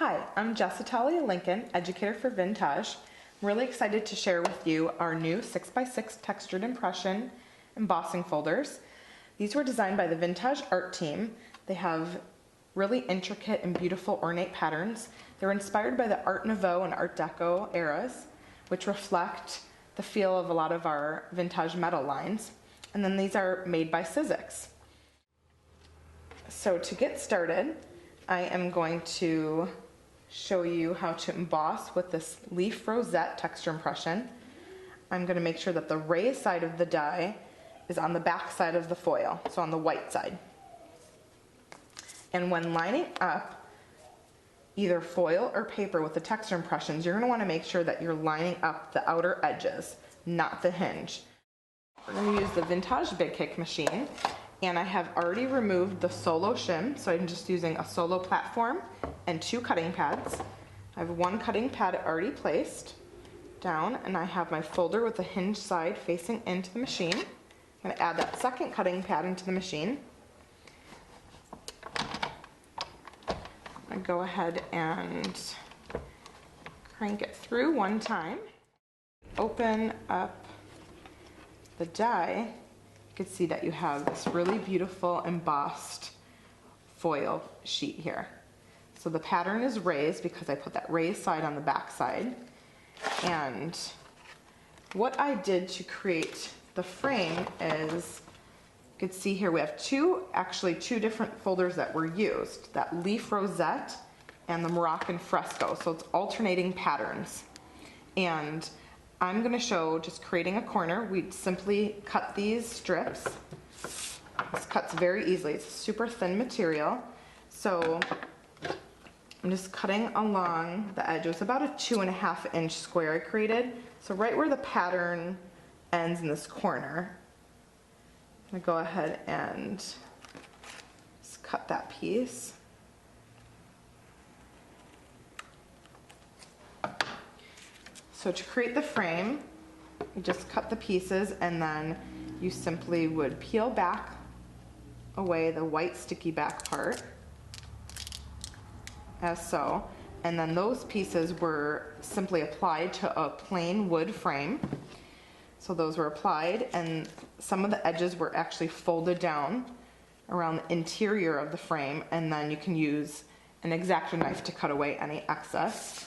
Hi, I'm Jess Italia Lincoln, educator for Vintaj. I'm really excited to share with you our new 6x6 textured impression embossing folders. These were designed by the Vintaj art team. They have really intricate and beautiful ornate patterns. They're inspired by the Art Nouveau and Art Deco eras, which reflect the feel of a lot of our vintage metal lines. And then these are made by Sizzix. So to get started, I am going to show you how to emboss with this leaf rosette texture impression. I'm going to make sure that the raised side of the die is on the back side of the foil, so on the white side. And when lining up either foil or paper with the texture impressions, you're going to want to make sure that you're lining up the outer edges, not the hinge. We're going to use the Vintaj BIGkick machine, and I have already removed the solo shim, so I'm just using a solo platform and 2 cutting pads. I have 1 cutting pad already placed down, and I have my folder with the hinge side facing into the machine. I'm going to add that second cutting pad into the machine. I go ahead and crank it through one time. Open up the die. You can see that you have this really beautiful embossed foil sheet here. So the pattern is raised because I put that raised side on the back side. And what I did to create the frame is, you can see here we have actually two different folders that were used, that leaf rosette and the Moroccan fresco. So it's alternating patterns. And I'm going to show just creating a corner. We simply cut these strips. This cuts very easily. It's a super thin material. So I'm just cutting along the edge. It was about a 2.5 inch square I created. So right where the pattern ends in this corner, I'm going to go ahead and just cut that piece. So to create the frame, you just cut the pieces, and then you simply would peel back away the white sticky back part, as so, and then those pieces were simply applied to a plain wood frame. So those were applied, and some of the edges were actually folded down around the interior of the frame, and then you can use an X-Acto knife to cut away any excess.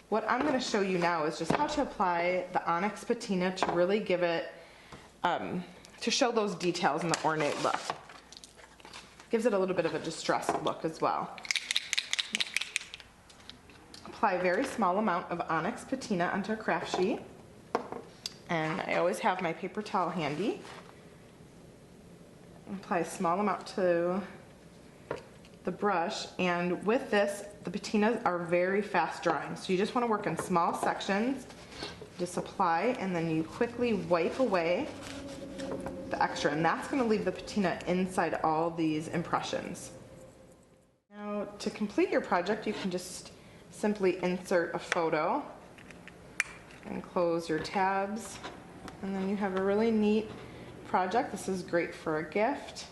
What I'm going to show you now is just how to apply the Onyx Patina to really give it, to show those details in the ornate look. Gives it a little bit of a distressed look as well. Apply a very small amount of Onyx Patina onto a craft sheet. And I always have my paper towel handy. Apply a small amount to the brush, and with this, the patinas are very fast drying, so you just want to work in small sections. Just apply, and then you quickly wipe away the extra, and that's going to leave the patina inside all these impressions. Now, to complete your project, you can just simply insert a photo and close your tabs, and then you have a really neat project. This is great for a gift.